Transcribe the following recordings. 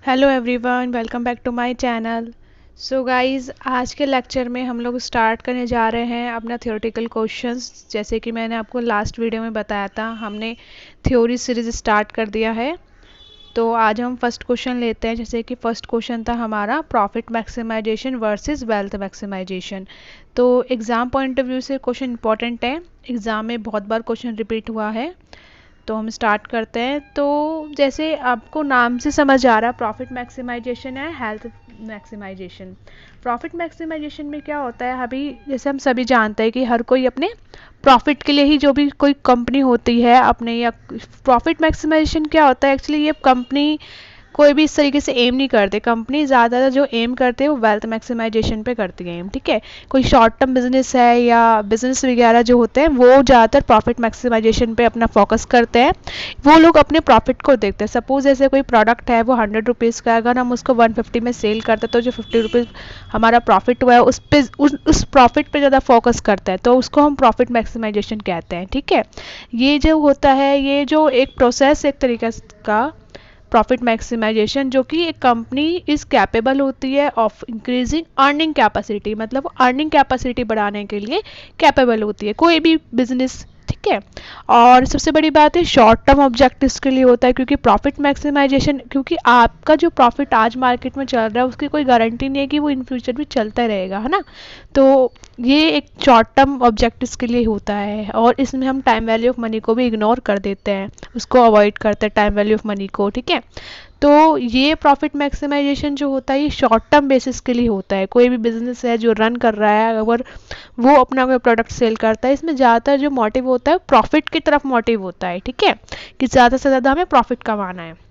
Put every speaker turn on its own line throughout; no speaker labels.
Hello everyone, welcome back to my channel. So guys, आज के lecture में हम लोग स्टार्ट करने जा रहे हैं अपना थ्योरेटिकल क्वेश्चंस। जैसे कि मैंने आपको लास्ट वीडियो में बताया था, हमने थ्योरी सीरीज स्टार्ट कर दिया है। तो आज हम फर्स्ट क्वेश्चन लेते हैं। जैसे कि फर्स्ट क्वेश्चन था हमारा profit maximization versus wealth maximization. तो एग्ज़ाम पॉइंट ऑफ व्यू से क्वेश्चन इंपॉर्टेंट है, एग्ज़ाम में बहुत बार क्वेश्चन रिपीट हुआ है। तो हम स्टार्ट करते हैं। तो जैसे आपको नाम से समझ आ रहा है, प्रॉफिट मैक्सिमाइजेशन है हेल्थ मैक्सिमाइजेशन। प्रॉफिट मैक्सिमाइजेशन में क्या होता है, अभी जैसे हम सभी जानते हैं कि हर कोई अपने प्रॉफिट के लिए ही, जो भी कोई कंपनी होती है अपने, या प्रॉफिट मैक्सिमाइजेशन क्या होता है एक्चुअली, ये कंपनी कोई भी इस तरीके से एम नहीं करते। कंपनी ज़्यादातर जो एम करते हैं वो वेल्थ मैक्सिमाइजेशन पे करती है एम, ठीक है। कोई शॉर्ट टर्म बिजनेस है या बिजनेस वगैरह जो होते हैं वो ज़्यादातर प्रॉफिट मैक्सिमाइजेशन पे अपना फोकस करते हैं। वो लोग अपने प्रॉफिट को देखते हैं। सपोज जैसे कोई प्रोडक्ट है वो 100 रुपीज़ का है, अगर हम उसको 150 में सेल करते हैं तो जो 50 रुपीज़ हमारा प्रॉफिट हुआ है उस पे उस प्रॉफिट पे ज़्यादा फोकस करता है, तो उसको हम प्रॉफिट मैक्सिमाइजेशन कहते हैं, ठीक है। ये जो होता है, ये जो एक प्रोसेस एक तरीके का प्रॉफिट मैक्सिमाइजेशन, जो कि एक कंपनी इज़ कैपेबल होती है ऑफ इंक्रीजिंग अर्निंग कैपेसिटी, मतलब अर्निंग कैपेसिटी बढ़ाने के लिए कैपेबल होती है कोई भी बिजनेस, ठीक है। और सबसे बड़ी बात है शॉर्ट टर्म ऑब्जेक्टिव्स के लिए होता है, क्योंकि प्रॉफिट मैक्सिमाइजेशन, क्योंकि आपका जो प्रॉफिट आज मार्केट में चल रहा है उसकी कोई गारंटी नहीं है कि वो इन फ्यूचर भी चलता रहेगा, है ना। तो ये एक शॉर्ट टर्म ऑब्जेक्टिव्स के लिए होता है, और इसमें हम टाइम वैल्यू ऑफ मनी को भी इग्नोर कर देते हैं, उसको अवॉइड करते हैं टाइम वैल्यू ऑफ मनी को, ठीक है। तो ये प्रॉफिट मैक्सिमाइजेशन जो होता है ये शॉर्ट टर्म बेसिस के लिए होता है। कोई भी बिजनेस है जो रन कर रहा है, अगर वो अपना कोई प्रोडक्ट सेल करता है, इसमें ज़्यादातर जो मोटिव होता है प्रॉफिट की तरफ मोटिव होता है, ठीक है, कि ज़्यादा से ज़्यादा हमें प्रॉफिट कमाना है।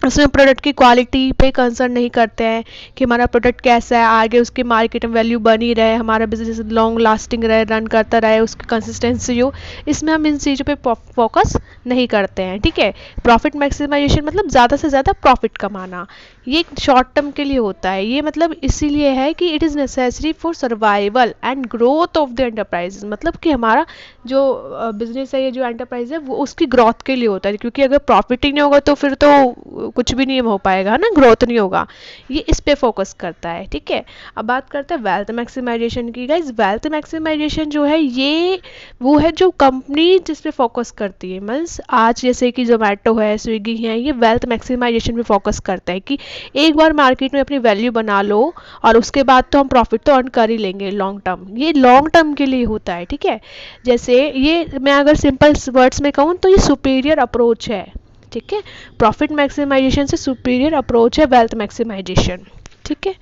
उसमें प्रोडक्ट की क्वालिटी पे कंसर्न नहीं करते हैं कि हमारा प्रोडक्ट कैसा है, आगे उसकी मार्केट में वैल्यू बनी रहे, हमारा बिजनेस लॉन्ग लास्टिंग रहे, रन करता रहे, उसकी कंसिस्टेंसी हो, इसमें हम इन चीज़ों पे फोकस नहीं करते हैं, ठीक है। प्रॉफिट मैक्सिमाइजेशन मतलब ज़्यादा से ज़्यादा प्रॉफिट कमाना, ये शॉर्ट टर्म के लिए होता है। ये मतलब इसीलिए है कि it is necessary for survival and growth of the enterprise, मतलब कि हमारा जो बिजनेस है, ये जो एंटरप्राइज है, वो उसकी ग्रोथ के लिए होता है। क्योंकि अगर प्रॉफिट ही नहीं होगा तो फिर तो कुछ भी नहीं हो पाएगा ना, ग्रोथ नहीं होगा। ये इस पे फोकस करता है, ठीक है। अब बात करते हैं वेल्थ मैक्सिमाइजेशन की। गाइस, वेल्थ मैक्सिमाइजेशन जो है ये वो है जो कंपनी जिस पे फोकस करती है। मीन्स आज जैसे कि जोमेटो है, स्विगी है, ये वेल्थ मैक्सिमाइजेशन पे फोकस करता है कि एक बार मार्केट में अपनी वैल्यू बना लो और उसके बाद तो हम प्रॉफिट तो अर्न कर ही लेंगे लॉन्ग टर्म। ये लॉन्ग टर्म के लिए होता है, ठीक है। जैसे ये मैं अगर सिंपल वर्ड्स में कहूँ तो ये सुपीरियर अप्रोच है, ठीक है। प्रॉफिट मैक्सिमाइजेशन से सुपीरियर अप्रोच है वेल्थ मैक्सिमाइजेशन, ठीक है।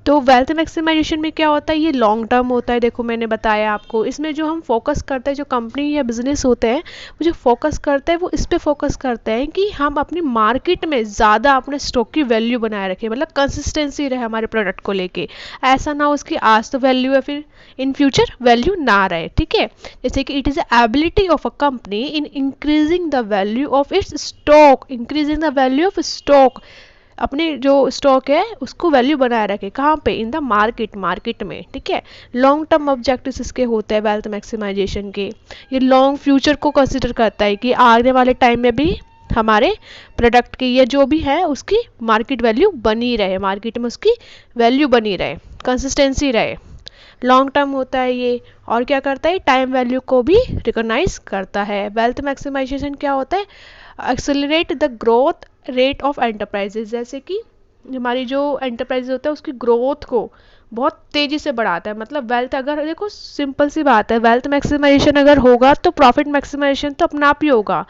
तो वेल्थ मैक्सिमाइजेशन में क्या होता है, ये लॉन्ग टर्म होता है। देखो मैंने बताया आपको, इसमें जो हम फोकस करते हैं, जो कंपनी या बिजनेस होते हैं वो जो फोकस करते हैं वो इस पे फोकस करते हैं कि हम अपनी मार्केट में ज़्यादा अपने स्टॉक की वैल्यू बनाए रखें, मतलब कंसिस्टेंसी रहे हमारे प्रोडक्ट को लेके। ऐसा ना हो उसकी आज तो वैल्यू है फिर इन फ्यूचर वैल्यू ना रहे, ठीक है। जैसे कि it is ability of a company in increasing the value of its stock, increasing the value of stock, अपने जो स्टॉक है उसको वैल्यू बनाए रखे, कहाँ पे, इन द मार्केट में, ठीक है। लॉन्ग टर्म ऑब्जेक्टिव्स इसके होते हैं वेल्थ मैक्सिमाइजेशन के। ये लॉन्ग फ्यूचर को कंसिडर करता है कि आने वाले टाइम में भी हमारे प्रोडक्ट की या जो भी है उसकी मार्केट वैल्यू बनी रहे, मार्केट में उसकी वैल्यू बनी रहे, कंसिस्टेंसी रहे। लॉन्ग टर्म होता है ये। और क्या करता है, टाइम वैल्यू को भी रिकॉग्नाइज करता है। वेल्थ मैक्सिमाइजेशन क्या होता है, accelerate the growth rate of enterprises, जैसे कि हमारी जो एंटरप्राइज होता है उसकी ग्रोथ को बहुत तेज़ी से बढ़ाता है। मतलब वेल्थ, अगर देखो सिंपल सी बात है, वेल्थ मैक्सिमाइजेशन अगर होगा तो प्रॉफिट मैक्सिमाइजेशन तो अपना आप ही होगा।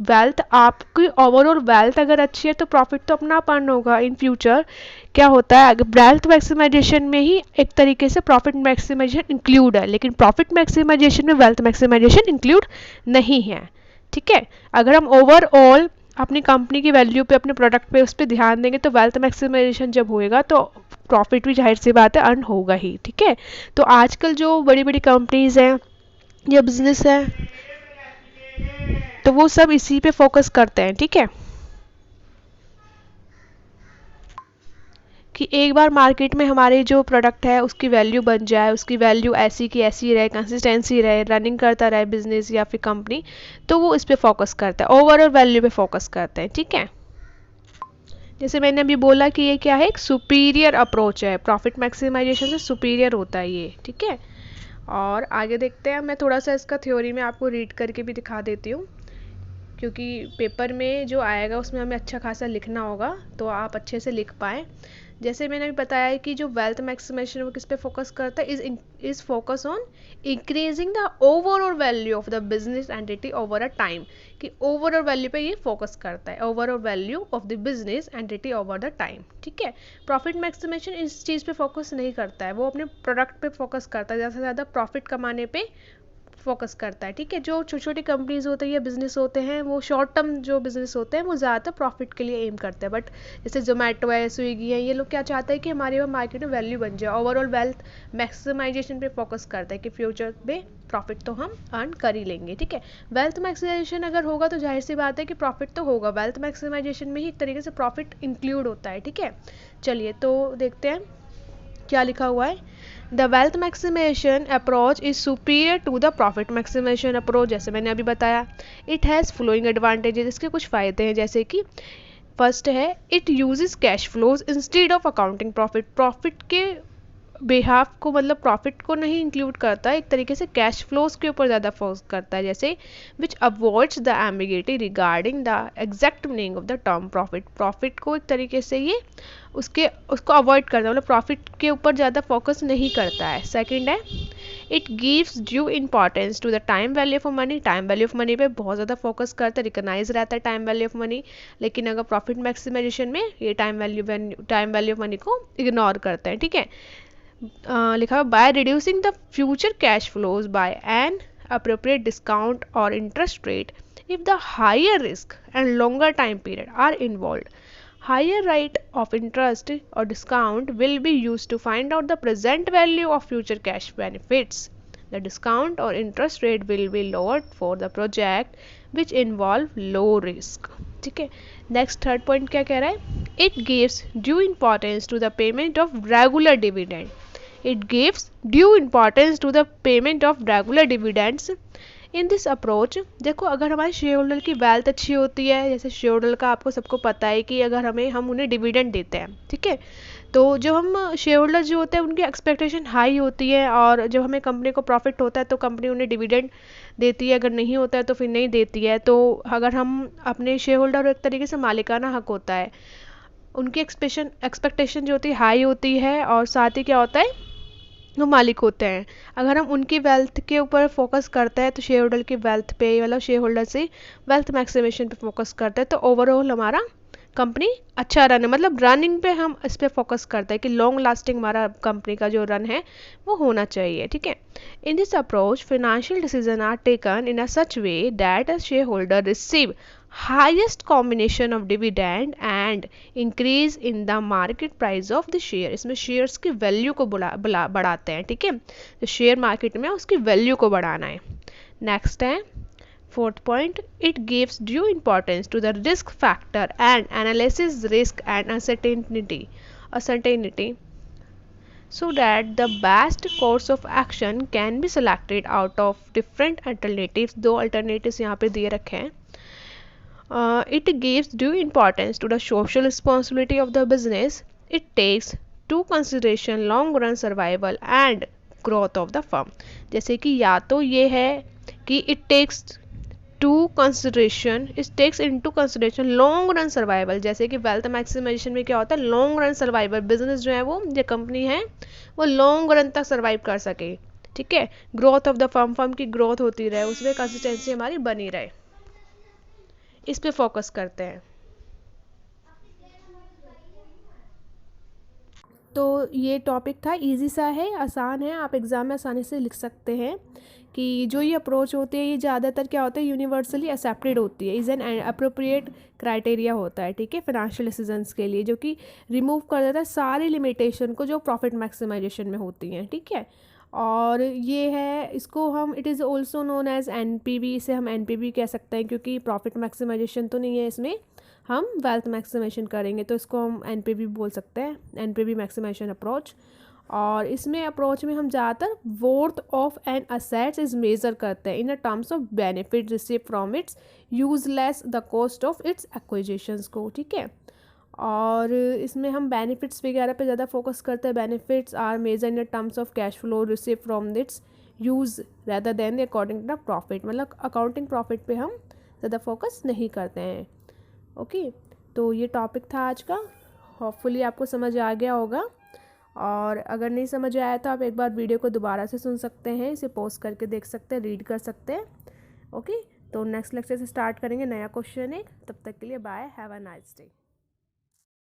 वेल्थ आपकी ओवरऑल वेल्थ अगर अच्छी है तो प्रॉफिट तो अपना आप अर्न होगा इन फ्यूचर। क्या होता है, अगर वेल्थ मैक्सिमाइजेशन में ही एक तरीके से प्रॉफिट मैक्सिमाइजेशन इंक्लूड है, लेकिन प्रॉफिट मैक्सिमाइजेशन में वेल्थ मैक्सिमाइजेशन इंक्लूड नहीं है, ठीक है। अगर हम ओवरऑल अपनी कंपनी की वैल्यू पे, अपने प्रोडक्ट पे, उस पर ध्यान देंगे तो वेल्थ मैक्सिमाइजेशन जब होएगा तो प्रॉफिट भी जाहिर सी बात है अर्न होगा ही, ठीक है। तो आजकल जो बड़ी बड़ी कंपनीज हैं या बिजनेस है तो वो सब इसी पे फोकस करते हैं, ठीक है, कि एक बार मार्केट में हमारे जो प्रोडक्ट है उसकी वैल्यू बन जाए, उसकी वैल्यू ऐसी की ऐसी रहे, कंसिस्टेंसी रहे, रनिंग करता रहे बिजनेस या फिर कंपनी, तो वो इस पे फोकस करता है, ओवरऑल वैल्यू पे फोकस करते हैं, ठीक है। जैसे मैंने अभी बोला कि ये क्या है, एक सुपीरियर अप्रोच है, प्रॉफिट मैक्सिमाइजेशन से सुपीरियर होता है ये, ठीक है। और आगे देखते हैं, मैं थोड़ा सा इसका थ्योरी में आपको रीड करके भी दिखा देती हूँ, क्योंकि पेपर में जो आएगा उसमें हमें अच्छा खासा लिखना होगा तो आप अच्छे से लिख पाएँ। जैसे मैंने अभी बताया है कि जो वेल्थ मैक्सिमाइजेशन वो किस पे फोकस करता है, is focus on increasing the overall value of the business entity over a time, कि ओवरऑल वैल्यू पे ये फोकस करता है, overall value of the business entity over the time, ठीक है। प्रॉफिट मैक्सिमाइजेशन इस चीज़ पे फोकस नहीं करता है, वो अपने प्रोडक्ट पे फोकस करता है, ज़्यादा से ज़्यादा प्रॉफिट कमाने पे फोकस करता है, ठीक है। जो छोटी छोटी कंपनीज होते हैं या बिजनेस होते हैं, वो शॉर्ट टर्म जो बिजनेस होते हैं वो ज़्यादातर प्रॉफिट के लिए एम करते हैं, बट जैसे जोमेटो है, स्विगी है, ये लोग क्या चाहते हैं कि हमारे वहाँ मार्केट में वैल्यू बन जाए, ओवरऑल वेल्थ मैक्सिमाइजेशन पे फोकस करता है कि फ्यूचर में प्रॉफिट तो हम अर्न कर ही लेंगे, ठीक है। वेल्थ मैक्सिमाइजेशन अगर होगा तो जाहिर सी बात है कि प्रॉफिट तो होगा, वेल्थ मैक्सिमाइजेशन में ही एक तरीके से प्रॉफिट इंक्लूड होता है, ठीक है। चलिए तो देखते हैं क्या लिखा हुआ है। The wealth maximisation approach is superior to the profit maximisation approach, जैसे मैंने अभी बताया। इट हैज़ फ्लोइंग एडवांटेजेस, इसके कुछ फ़ायदे हैं, जैसे कि फर्स्ट है, it uses cash flows instead of accounting profit, profit के बेहाफ को, मतलब प्रॉफिट को नहीं इंक्लूड करता, एक तरीके से कैश फ्लोज के ऊपर ज़्यादा फोकस करता है, जैसे which avoids the ambiguity regarding the exact meaning of the term profit, profit को एक तरीके से ये उसको अवॉइड करता है, मतलब प्रॉफिट के ऊपर ज़्यादा फोकस नहीं करता है। सेकंड है, it gives due importance to the time value of money, time value of money पे बहुत ज़्यादा फोकस करता है, रिकग्नाइज रहता है टाइम वैल्यू ऑफ मनी, लेकिन अगर प्रॉफिट मैक्सिमाइजेशन में ये टाइम वैल्यू ऑफ मनी को इग्नोर करते हैं, ठीक है। लिखा हुआ, by reducing the future cash flows by an appropriate discount or interest rate if the higher risk and longer time period are involved. Higher rate of interest or discount will be used to find out the present value of future cash benefits. The discount or interest rate will be lowered for the project which involve low risk. ठीक है। Next third point क्या कह रहा है, it gives due importance to the payment of regular dividend, it gives due importance to the payment of regular dividends. In this approach, देखो अगर हमारे share holder की वेल्थ अच्छी होती है, जैसे शेयर होल्डर का आपको सबको पता है कि अगर हम उन्हें डिविडेंड देते हैं, ठीक है, तो जो हम शेयर होल्डर जो होते हैं उनकी एक्सपेक्टेशन हाई होती है, और जब हमें कंपनी को प्रॉफिट होता है तो कंपनी उन्हें डिविडेंड देती है, अगर नहीं होता है तो फिर नहीं देती है। तो अगर हम अपने शेयर होल्डर, एक तरीके से मालिकाना हक होता है, उनकी एक्सपेक्टेशन जो होती है हाई होती है, और साथ ही क्या होता है, वो मालिक होते हैं। अगर हम उनकी वेल्थ के ऊपर फोकस करते हैं तो शेयर होल्डर की वेल्थ पे, मतलब शेयर होल्डर से वेल्थ मैक्सिमेशन पे फोकस करते हैं, तो ओवरऑल हमारा कंपनी अच्छा रन है, मतलब रनिंग पे हम इस पे फोकस करते हैं कि लॉन्ग लास्टिंग हमारा कंपनी का जो रन है वो होना चाहिए, ठीक है। In this approach financial decision are taken in a such way that a share holder receive highest combination of dividend and increase in the market price of the share, इसमें shares की value को बढ़ाते हैं, ठीक है। जो share market में उसकी वैल्यू को बढ़ाना है। नेक्स्ट है fourth point, it gives due importance to the risk factor and analysis risk and uncertainty so that the best course of action can be selected out of different alternatives, दो alternatives यहाँ पे दिए रखे हैं। It gives due importance to the social responsibility of the business. It takes to consideration long run survival and growth of the firm. जैसे कि या तो ये है कि it takes into consideration long run survival, जैसे कि वेल्थ मैक्सिमाइजेशन में क्या होता है, लॉन्ग रन सर्वाइवल, बिजनेस जो है वो, जो कंपनी है वो लॉन्ग रन तक सर्वाइव कर सके, ठीक है। ग्रोथ ऑफ द फर्म की ग्रोथ होती रहे, उसमें कंसिस्टेंसी हमारी बनी रहे, इस पे फोकस करते हैं। तो ये टॉपिक था, इजी सा है, आसान है, आप एग्ज़ाम में आसानी से लिख सकते हैं कि जो ये अप्रोच होती है ये ज़्यादातर क्या होता है, यूनिवर्सली एक्सेप्टेड होती है, इज़ एन अप्रोप्रिएट क्राइटेरिया होता है, ठीक है, फाइनेंशियल डिसीजंस के लिए, जो कि रिमूव कर देता है सारी लिमिटेशन को जो प्रॉफिट मैक्सिमाइजेशन में होती हैं, ठीक है। और ये है, इसको हम, it is also known as NPV, इसे हम एनपीवी कह सकते हैं, क्योंकि प्रॉफिट मैक्सिमाइजेशन तो नहीं है इसमें, हम वेल्थ मैक्सिमाइजेशन करेंगे तो इसको हम एनपीवी बोल सकते हैं, एनपीवी मैक्सिमाइजेशन अप्रोच। और इसमें अप्रोच में हम ज़्यादातर worth of an assets is measure करते हैं in a terms of benefit receive from its useless the cost of its acquisitions को, ठीक है।
और इसमें हम बेनिफिट्स वगैरह पे ज़्यादा फोकस करते हैं। Benefits are measure in terms of cash flow receive from its use rather than the according to profit, मतलब अकाउंटिंग प्रॉफिट पे हम ज़्यादा फोकस नहीं करते हैं। ओके, तो ये टॉपिक था आज का। होपफुली आपको समझ आ गया होगा, और अगर नहीं समझ आया तो आप एक बार वीडियो को दोबारा से सुन सकते हैं, इसे पॉज करके देख सकते हैं, रीड कर सकते हैं। ओके, तो नेक्स्ट लेक्चर से स्टार्ट करेंगे नया क्वेश्चन एक। तब तक के लिए bye, have a nice day.